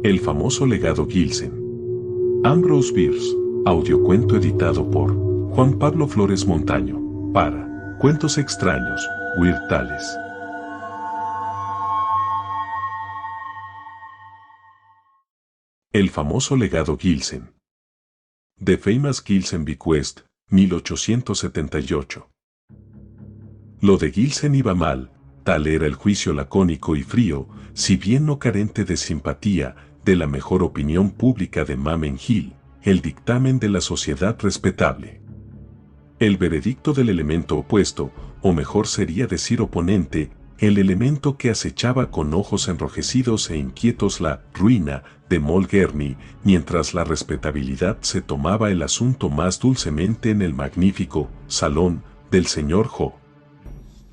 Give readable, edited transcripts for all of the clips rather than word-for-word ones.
El famoso legado Gilsen. Ambrose Bierce, audiocuento editado por Juan Pablo Flores Montaño, para Cuentos Extraños, Weird Tales. El famoso legado Gilsen. The Famous Gilsen Bequest, 1878. Lo de Gilsen iba mal, tal era el juicio lacónico y frío, si bien no carente de simpatía, de la mejor opinión pública de Mamen Hill, el dictamen de la sociedad respetable. El veredicto del elemento opuesto, o mejor sería decir oponente, el elemento que acechaba con ojos enrojecidos e inquietos la ruina de Moll Gurney, mientras la respetabilidad se tomaba el asunto más dulcemente en el magnífico salón del señor Ho.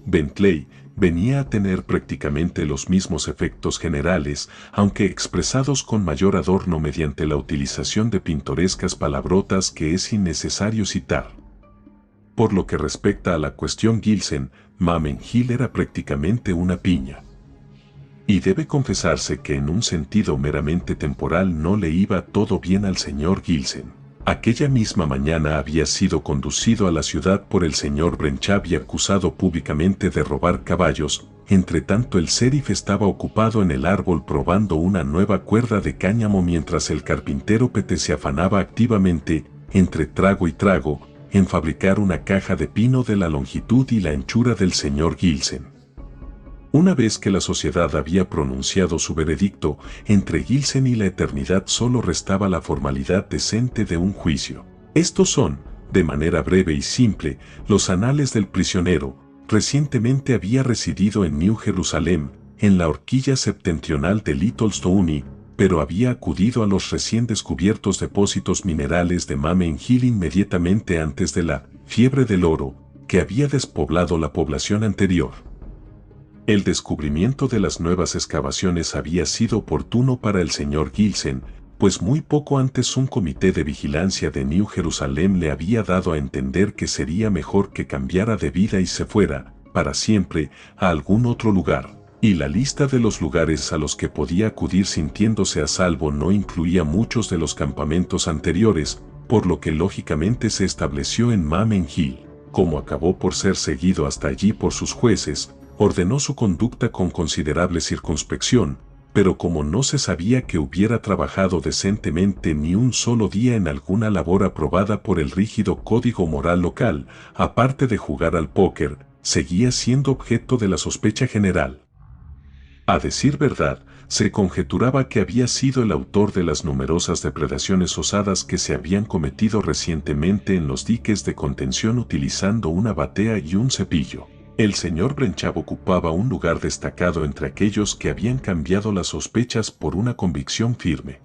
Bentley venía a tener prácticamente los mismos efectos generales, aunque expresados con mayor adorno mediante la utilización de pintorescas palabrotas que es innecesario citar. Por lo que respecta a la cuestión Gilsen, Mamen Hill era prácticamente una piña. Y debe confesarse que en un sentido meramente temporal no le iba todo bien al señor Gilsen. Aquella misma mañana había sido conducido a la ciudad por el señor Brenchab y acusado públicamente de robar caballos. Entre tanto el sheriff estaba ocupado en el árbol probando una nueva cuerda de cáñamo mientras el carpintero Pete se afanaba activamente, entre trago y trago, en fabricar una caja de pino de la longitud y la anchura del señor Gilsen. Una vez que la sociedad había pronunciado su veredicto, entre Gilsen y la eternidad solo restaba la formalidad decente de un juicio. Estos son, de manera breve y simple, los anales del prisionero. Recientemente había residido en New Jerusalem, en la horquilla septentrional de Little Stony, pero había acudido a los recién descubiertos depósitos minerales de Mamen Hill inmediatamente antes de la fiebre del oro, que había despoblado la población anterior. El descubrimiento de las nuevas excavaciones había sido oportuno para el señor Gilsen, pues muy poco antes un comité de vigilancia de New Jerusalem le había dado a entender que sería mejor que cambiara de vida y se fuera, para siempre, a algún otro lugar, y la lista de los lugares a los que podía acudir sintiéndose a salvo no incluía muchos de los campamentos anteriores, por lo que lógicamente se estableció en Mamen Hill. Como acabó por ser seguido hasta allí por sus jueces, ordenó su conducta con considerable circunspección, pero como no se sabía que hubiera trabajado decentemente ni un solo día en alguna labor aprobada por el rígido código moral local, aparte de jugar al póker, seguía siendo objeto de la sospecha general. A decir verdad, se conjeturaba que había sido el autor de las numerosas depredaciones osadas que se habían cometido recientemente en los diques de contención utilizando una batea y un cepillo. El señor Brenchab ocupaba un lugar destacado entre aquellos que habían cambiado las sospechas por una convicción firme.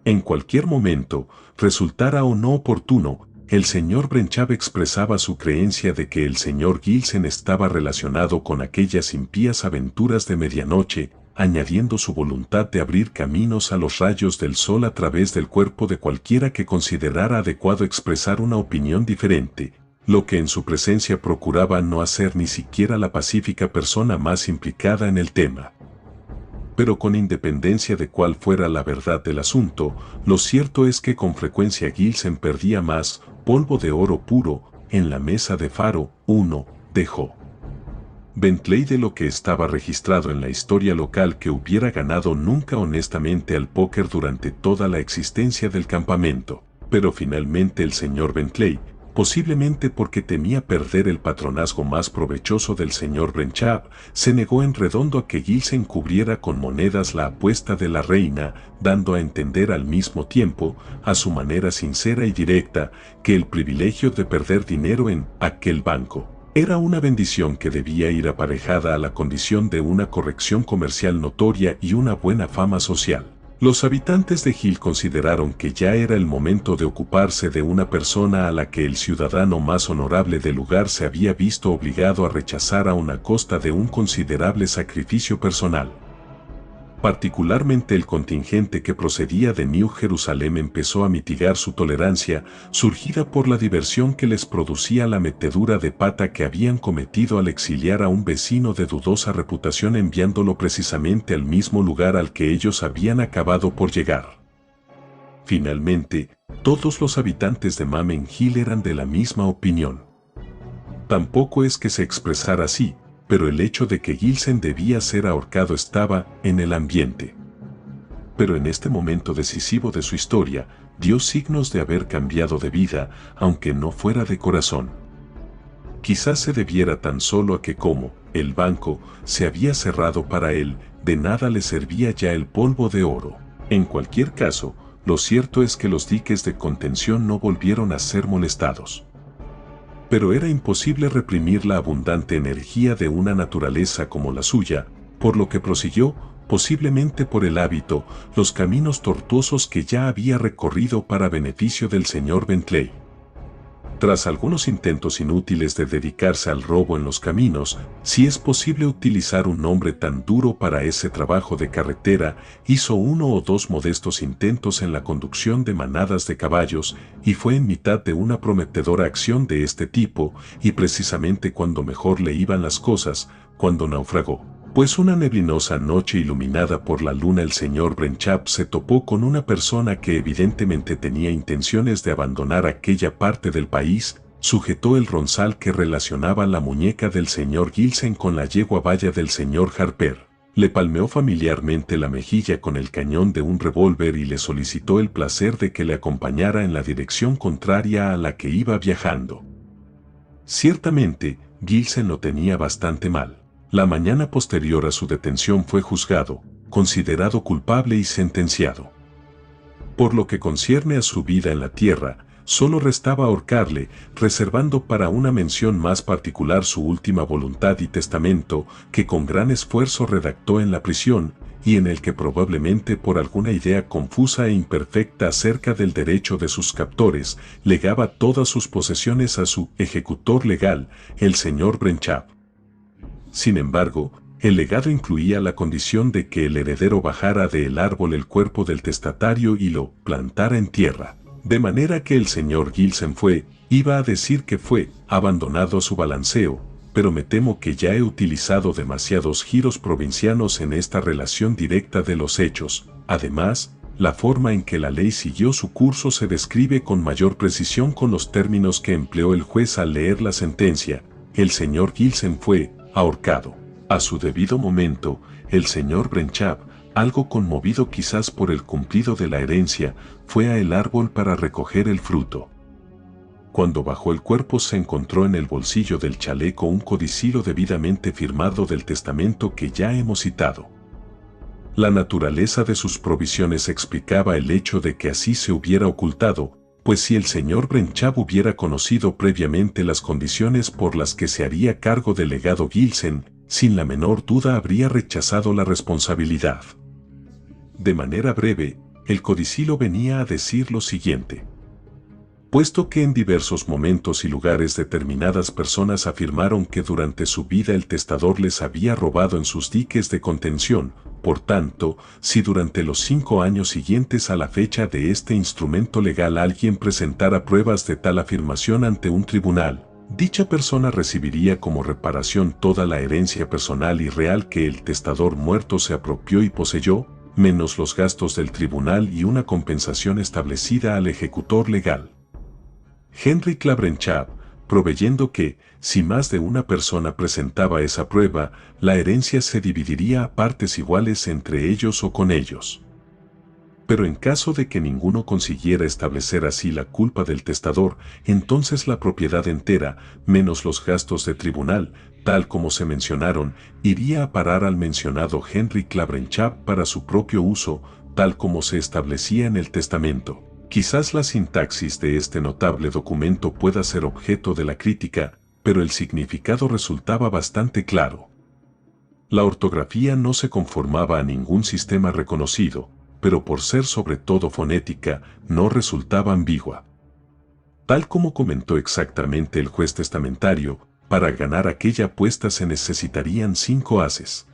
En cualquier momento, resultara o no oportuno, el señor Brenchab expresaba su creencia de que el señor Gilsen estaba relacionado con aquellas impías aventuras de medianoche, añadiendo su voluntad de abrir caminos a los rayos del sol a través del cuerpo de cualquiera que considerara adecuado expresar una opinión diferente, lo que en su presencia procuraba no hacer ni siquiera la pacífica persona más implicada en el tema. Pero con independencia de cuál fuera la verdad del asunto, lo cierto es que con frecuencia Gilsen perdía más polvo de oro puro en la mesa de Faro 1 de Ho. Bentley de lo que estaba registrado en la historia local que hubiera ganado nunca honestamente al póker durante toda la existencia del campamento, pero finalmente el señor Bentley, posiblemente porque temía perder el patronazgo más provechoso del señor Brenchab, se negó en redondo a que Gilsen cubriera con monedas la apuesta de la reina, dando a entender al mismo tiempo, a su manera sincera y directa, que el privilegio de perder dinero en aquel banco era una bendición que debía ir aparejada a la condición de una corrección comercial notoria y una buena fama social. Los habitantes de Hill consideraron que ya era el momento de ocuparse de una persona a la que el ciudadano más honorable del lugar se había visto obligado a rechazar a una costa de un considerable sacrificio personal. Particularmente el contingente que procedía de New Jerusalem empezó a mitigar su tolerancia, surgida por la diversión que les producía la metedura de pata que habían cometido al exiliar a un vecino de dudosa reputación enviándolo precisamente al mismo lugar al que ellos habían acabado por llegar. Finalmente, todos los habitantes de Mamen Hill eran de la misma opinión. Tampoco es que se expresara así, pero el hecho de que Gilsen debía ser ahorcado estaba en el ambiente. Pero en este momento decisivo de su historia, dio signos de haber cambiado de vida, aunque no fuera de corazón. Quizás se debiera tan solo a que como el banco se había cerrado para él, de nada le servía ya el polvo de oro. En cualquier caso, lo cierto es que los diques de contención no volvieron a ser molestados. Pero era imposible reprimir la abundante energía de una naturaleza como la suya, por lo que prosiguió, posiblemente por el hábito, los caminos tortuosos que ya había recorrido para beneficio del señor Bentley. Tras algunos intentos inútiles de dedicarse al robo en los caminos, si es posible utilizar un nombre tan duro para ese trabajo de carretera, hizo uno o dos modestos intentos en la conducción de manadas de caballos, y fue en mitad de una prometedora acción de este tipo, y precisamente cuando mejor le iban las cosas, cuando naufragó. Pues una neblinosa noche iluminada por la luna el señor Brenchap se topó con una persona que evidentemente tenía intenciones de abandonar aquella parte del país, sujetó el ronzal que relacionaba la muñeca del señor Gilsen con la yegua valla del señor Harper, le palmeó familiarmente la mejilla con el cañón de un revólver y le solicitó el placer de que le acompañara en la dirección contraria a la que iba viajando. Ciertamente, Gilsen lo tenía bastante mal. La mañana posterior a su detención fue juzgado, considerado culpable y sentenciado. Por lo que concierne a su vida en la tierra, solo restaba ahorcarle, reservando para una mención más particular su última voluntad y testamento, que con gran esfuerzo redactó en la prisión, y en el que probablemente por alguna idea confusa e imperfecta acerca del derecho de sus captores, legaba todas sus posesiones a su ejecutor legal, el señor Brenchap. Sin embargo, el legado incluía la condición de que el heredero bajara del árbol el cuerpo del testatario y lo plantara en tierra. De manera que el señor Gilsen iba a decir que fue, abandonado a su balanceo, pero me temo que ya he utilizado demasiados giros provincianos en esta relación directa de los hechos. Además, la forma en que la ley siguió su curso se describe con mayor precisión con los términos que empleó el juez al leer la sentencia. El señor Gilsen fue ahorcado. A su debido momento, el señor Brenchap, algo conmovido quizás por el cumplido de la herencia, fue a el árbol para recoger el fruto. Cuando bajó el cuerpo se encontró en el bolsillo del chaleco un codicilo debidamente firmado del testamento que ya hemos citado. La naturaleza de sus provisiones explicaba el hecho de que así se hubiera ocultado, pues si el señor Brenchap hubiera conocido previamente las condiciones por las que se haría cargo del legado Gilsen, sin la menor duda habría rechazado la responsabilidad. De manera breve, el codicilo venía a decir lo siguiente. Puesto que en diversos momentos y lugares determinadas personas afirmaron que durante su vida el testador les había robado en sus diques de contención, por tanto, si durante los 5 años siguientes a la fecha de este instrumento legal alguien presentara pruebas de tal afirmación ante un tribunal, dicha persona recibiría como reparación toda la herencia personal y real que el testador muerto se apropió y poseyó, menos los gastos del tribunal y una compensación establecida al ejecutor legal. Henry Brenchap, proveyendo que, si más de una persona presentaba esa prueba, la herencia se dividiría a partes iguales entre ellos o con ellos. Pero en caso de que ninguno consiguiera establecer así la culpa del testador, entonces la propiedad entera, menos los gastos de tribunal, tal como se mencionaron, iría a parar al mencionado Henry Brenchap para su propio uso, tal como se establecía en el testamento. Quizás la sintaxis de este notable documento pueda ser objeto de la crítica, pero el significado resultaba bastante claro. La ortografía no se conformaba a ningún sistema reconocido, pero por ser sobre todo fonética, no resultaba ambigua. Tal como comentó exactamente el juez testamentario, para ganar aquella apuesta se necesitarían 5 ases.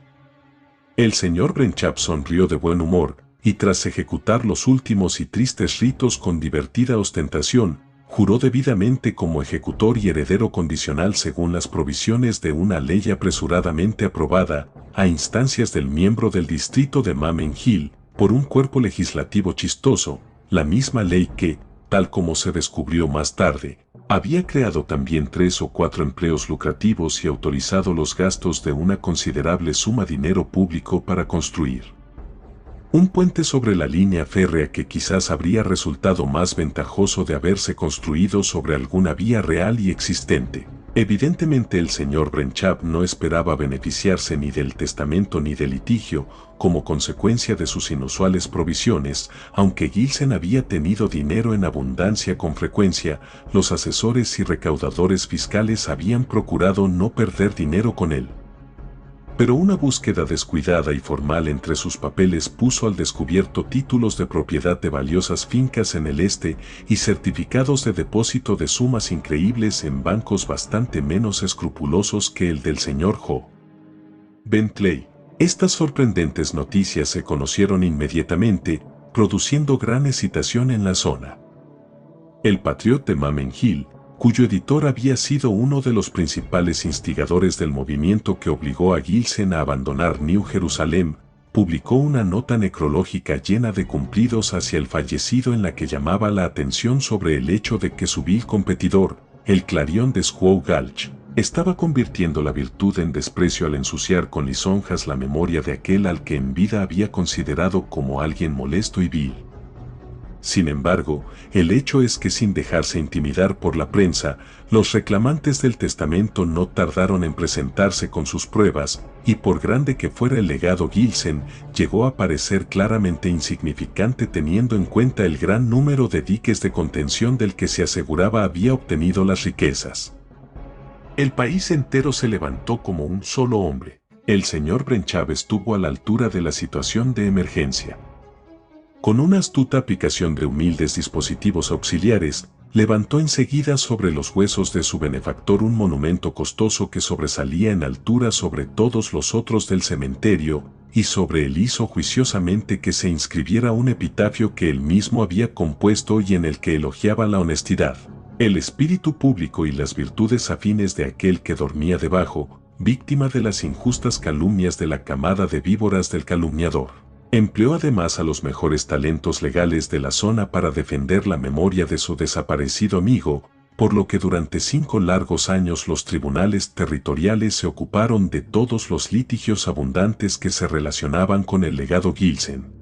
El señor Brenchap sonrió de buen humor, y tras ejecutar los últimos y tristes ritos con divertida ostentación, juró debidamente como ejecutor y heredero condicional según las provisiones de una ley apresuradamente aprobada, a instancias del miembro del distrito de Mamen Hill, por un cuerpo legislativo chistoso, la misma ley que, tal como se descubrió más tarde, había creado también 3 o 4 empleos lucrativos y autorizado los gastos de una considerable suma de dinero público para construir un puente sobre la línea férrea que quizás habría resultado más ventajoso de haberse construido sobre alguna vía real y existente. Evidentemente el señor Brenchap no esperaba beneficiarse ni del testamento ni del litigio como consecuencia de sus inusuales provisiones, aunque Gilsen había tenido dinero en abundancia con frecuencia, los asesores y recaudadores fiscales habían procurado no perder dinero con él. Pero una búsqueda descuidada y formal entre sus papeles puso al descubierto títulos de propiedad de valiosas fincas en el este y certificados de depósito de sumas increíbles en bancos bastante menos escrupulosos que el del señor Ho. Bentley. Estas sorprendentes noticias se conocieron inmediatamente, produciendo gran excitación en la zona. El Patriot de Mamen Hill, cuyo editor había sido uno de los principales instigadores del movimiento que obligó a Gilsen a abandonar New Jerusalem, publicó una nota necrológica llena de cumplidos hacia el fallecido en la que llamaba la atención sobre el hecho de que su vil competidor, el Clarion de Squaw Gulch, estaba convirtiendo la virtud en desprecio al ensuciar con lisonjas la memoria de aquel al que en vida había considerado como alguien molesto y vil. Sin embargo, el hecho es que sin dejarse intimidar por la prensa, los reclamantes del testamento no tardaron en presentarse con sus pruebas, y por grande que fuera el legado Gilsen, llegó a parecer claramente insignificante teniendo en cuenta el gran número de diques de contención del que se aseguraba había obtenido las riquezas. El país entero se levantó como un solo hombre. El señor Brenchap estuvo a la altura de la situación de emergencia. Con una astuta aplicación de humildes dispositivos auxiliares, levantó enseguida sobre los huesos de su benefactor un monumento costoso que sobresalía en altura sobre todos los otros del cementerio, y sobre él hizo juiciosamente que se inscribiera un epitafio que él mismo había compuesto y en el que elogiaba la honestidad, el espíritu público y las virtudes afines de aquel que dormía debajo, víctima de las injustas calumnias de la camada de víboras del calumniador. Empleó además a los mejores talentos legales de la zona para defender la memoria de su desaparecido amigo, por lo que durante 5 largos años los tribunales territoriales se ocuparon de todos los litigios abundantes que se relacionaban con el legado Gilsen.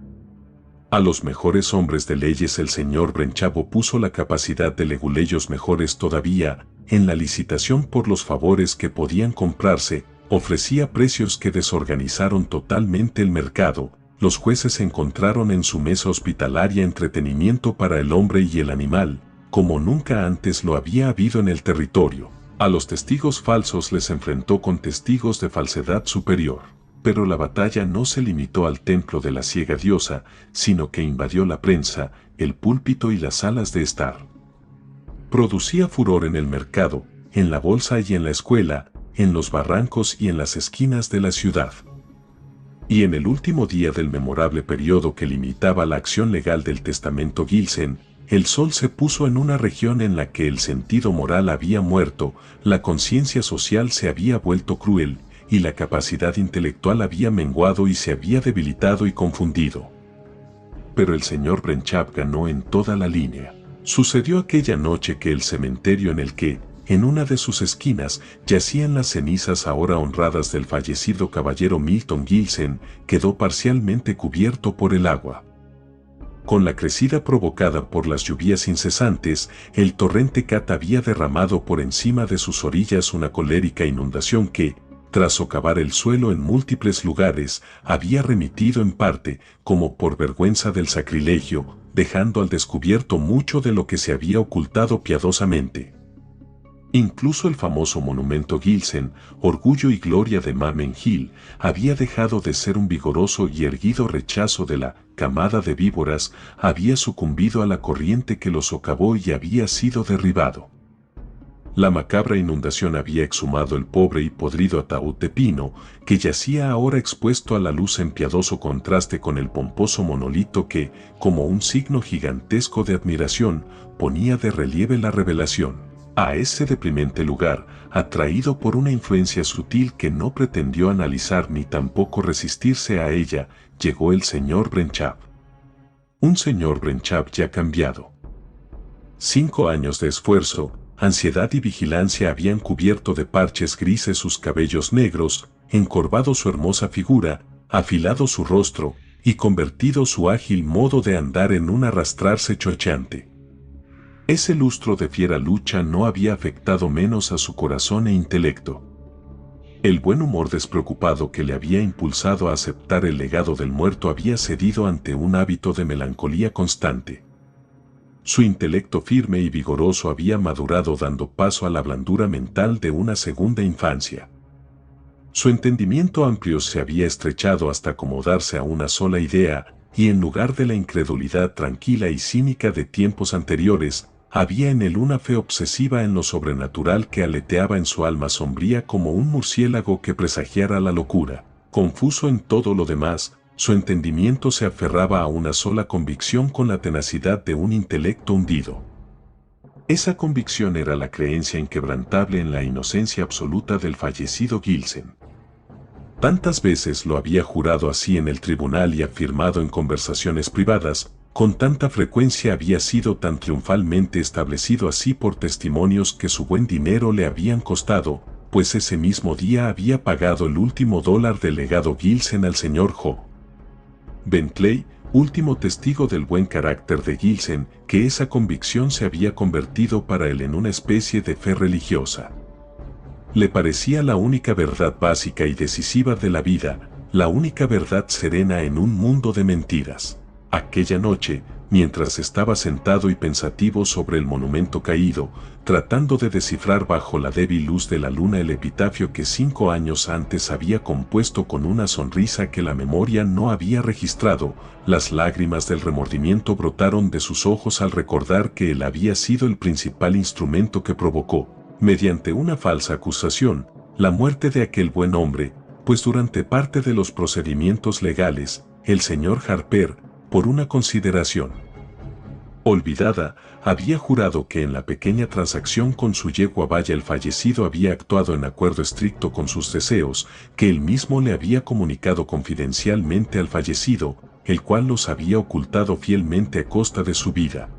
A los mejores hombres de leyes el señor Brenchap puso la capacidad de leguleyos mejores todavía, en la licitación por los favores que podían comprarse, ofrecía precios que desorganizaron totalmente el mercado. Los jueces encontraron en su mesa hospitalaria entretenimiento para el hombre y el animal, como nunca antes lo había habido en el territorio. A los testigos falsos les enfrentó con testigos de falsedad superior. Pero la batalla no se limitó al templo de la ciega diosa, sino que invadió la prensa, el púlpito y las salas de estar. Producía furor en el mercado, en la bolsa y en la escuela, en los barrancos y en las esquinas de la ciudad. Y en el último día del memorable periodo que limitaba la acción legal del testamento Gilsen, el sol se puso en una región en la que el sentido moral había muerto, la conciencia social se había vuelto cruel, y la capacidad intelectual había menguado y se había debilitado y confundido. Pero el señor Brenchap ganó en toda la línea. Sucedió aquella noche que el cementerio en el que, en una de sus esquinas, yacían las cenizas ahora honradas del fallecido caballero Milton Gilsen, quedó parcialmente cubierto por el agua. Con la crecida provocada por las lluvias incesantes, el torrente Cat había derramado por encima de sus orillas una colérica inundación que, tras socavar el suelo en múltiples lugares, había remitido en parte, como por vergüenza del sacrilegio, dejando al descubierto mucho de lo que se había ocultado piadosamente. Incluso el famoso monumento Gilsen, orgullo y gloria de Mamen Hill, había dejado de ser un vigoroso y erguido rechazo de la camada de víboras, había sucumbido a la corriente que lo socavó y había sido derribado. La macabra inundación había exhumado el pobre y podrido ataúd de pino, que yacía ahora expuesto a la luz en piadoso contraste con el pomposo monolito que, como un signo gigantesco de admiración, ponía de relieve la revelación. A ese deprimente lugar, atraído por una influencia sutil que no pretendió analizar ni tampoco resistirse a ella, llegó el señor Brenchap. Un señor Brenchap ya cambiado. 5 años de esfuerzo, ansiedad y vigilancia habían cubierto de parches grises sus cabellos negros, encorvado su hermosa figura, afilado su rostro y convertido su ágil modo de andar en un arrastrarse chocheante. Ese lustro de fiera lucha no había afectado menos a su corazón e intelecto. El buen humor despreocupado que le había impulsado a aceptar el legado del muerto había cedido ante un hábito de melancolía constante. Su intelecto firme y vigoroso había madurado dando paso a la blandura mental de una segunda infancia. Su entendimiento amplio se había estrechado hasta acomodarse a una sola idea, y en lugar de la incredulidad tranquila y cínica de tiempos anteriores, había en él una fe obsesiva en lo sobrenatural que aleteaba en su alma sombría como un murciélago que presagiara la locura. Confuso en todo lo demás, su entendimiento se aferraba a una sola convicción con la tenacidad de un intelecto hundido. Esa convicción era la creencia inquebrantable en la inocencia absoluta del fallecido Gilsen. Tantas veces lo había jurado así en el tribunal y afirmado en conversaciones privadas, con tanta frecuencia había sido tan triunfalmente establecido así por testimonios que su buen dinero le habían costado, pues ese mismo día había pagado el último dólar del legado Gilsen al señor Ho. Bentley, último testigo del buen carácter de Gilsen, que esa convicción se había convertido para él en una especie de fe religiosa. Le parecía la única verdad básica y decisiva de la vida, la única verdad serena en un mundo de mentiras. Aquella noche, mientras estaba sentado y pensativo sobre el monumento caído, tratando de descifrar bajo la débil luz de la luna el epitafio que 5 años antes había compuesto con una sonrisa que la memoria no había registrado, las lágrimas del remordimiento brotaron de sus ojos al recordar que él había sido el principal instrumento que provocó, mediante una falsa acusación, la muerte de aquel buen hombre, pues durante parte de los procedimientos legales, el señor Harper, por una consideración olvidada, había jurado que en la pequeña transacción con su yegua Vaya el fallecido había actuado en acuerdo estricto con sus deseos, que él mismo le había comunicado confidencialmente al fallecido, el cual los había ocultado fielmente a costa de su vida.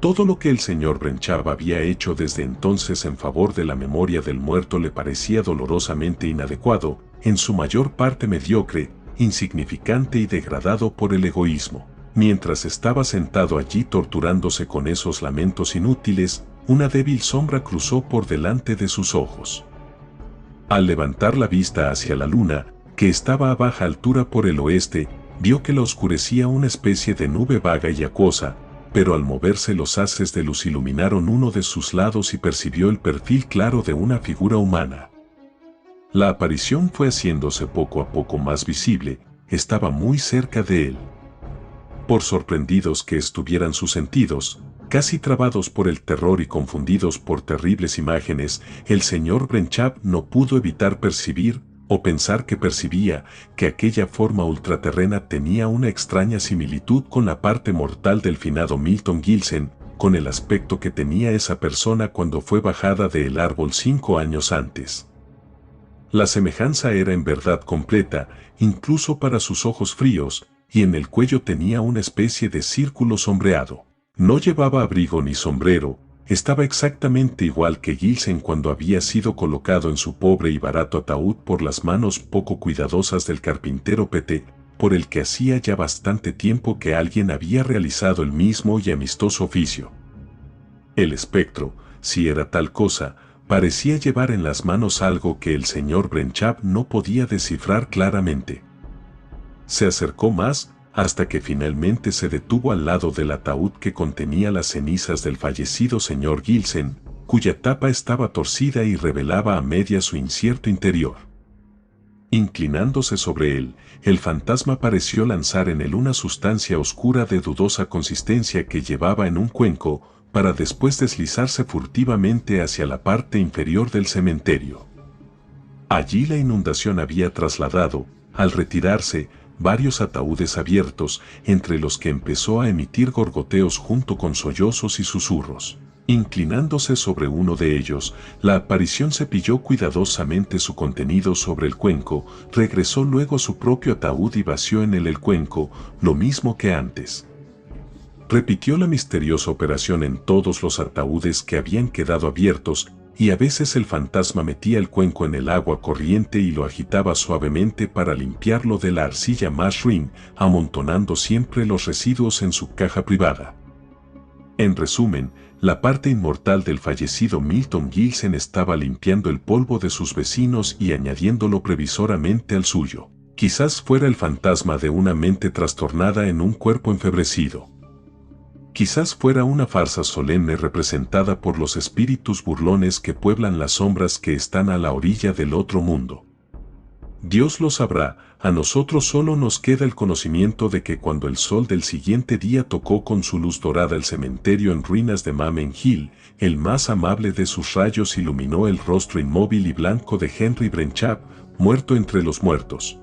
Todo lo que el señor Brenchap había hecho desde entonces en favor de la memoria del muerto le parecía dolorosamente inadecuado, en su mayor parte mediocre, insignificante y degradado por el egoísmo. Mientras estaba sentado allí torturándose con esos lamentos inútiles, una débil sombra cruzó por delante de sus ojos. Al levantar la vista hacia la luna, que estaba a baja altura por el oeste, vio que la oscurecía una especie de nube vaga y acuosa, pero al moverse los haces de luz iluminaron uno de sus lados y percibió el perfil claro de una figura humana. La aparición fue haciéndose poco a poco más visible, estaba muy cerca de él. Por sorprendidos que estuvieran sus sentidos, casi trabados por el terror y confundidos por terribles imágenes, el señor Brenchap no pudo evitar percibir, o pensar que percibía, que aquella forma ultraterrena tenía una extraña similitud con la parte mortal del finado Milton Gilsen, con el aspecto que tenía esa persona cuando fue bajada del árbol 5 años antes. La semejanza era en verdad completa, incluso para sus ojos fríos, y en el cuello tenía una especie de círculo sombreado. No llevaba abrigo ni sombrero, estaba exactamente igual que Gilsen cuando había sido colocado en su pobre y barato ataúd por las manos poco cuidadosas del carpintero Pete, por el que hacía ya bastante tiempo que alguien había realizado el mismo y amistoso oficio. El espectro, si era tal cosa, parecía llevar en las manos algo que el señor Brenchap no podía descifrar claramente. Se acercó más, hasta que finalmente se detuvo al lado del ataúd que contenía las cenizas del fallecido señor Gilsen, cuya tapa estaba torcida y revelaba a media su incierto interior. Inclinándose sobre él, el fantasma pareció lanzar en él una sustancia oscura de dudosa consistencia que llevaba en un cuenco, para después deslizarse furtivamente hacia la parte inferior del cementerio. Allí la inundación había trasladado, al retirarse, varios ataúdes abiertos, entre los que empezó a emitir gorgoteos junto con sollozos y susurros. Inclinándose sobre uno de ellos, la aparición cepilló cuidadosamente su contenido sobre el cuenco, regresó luego a su propio ataúd y vació en él el cuenco, lo mismo que antes. Repitió la misteriosa operación en todos los ataúdes que habían quedado abiertos, y a veces el fantasma metía el cuenco en el agua corriente y lo agitaba suavemente para limpiarlo de la arcilla más ruin, amontonando siempre los residuos en su caja privada. En resumen, la parte inmortal del fallecido Milton Gilsen estaba limpiando el polvo de sus vecinos y añadiéndolo previsoramente al suyo. Quizás fuera el fantasma de una mente trastornada en un cuerpo enfebrecido. Quizás fuera una farsa solemne representada por los espíritus burlones que pueblan las sombras que están a la orilla del otro mundo. Dios lo sabrá, a nosotros solo nos queda el conocimiento de que cuando el sol del siguiente día tocó con su luz dorada el cementerio en ruinas de Mamen Hill, el más amable de sus rayos iluminó el rostro inmóvil y blanco de Henry Brenchap, muerto entre los muertos.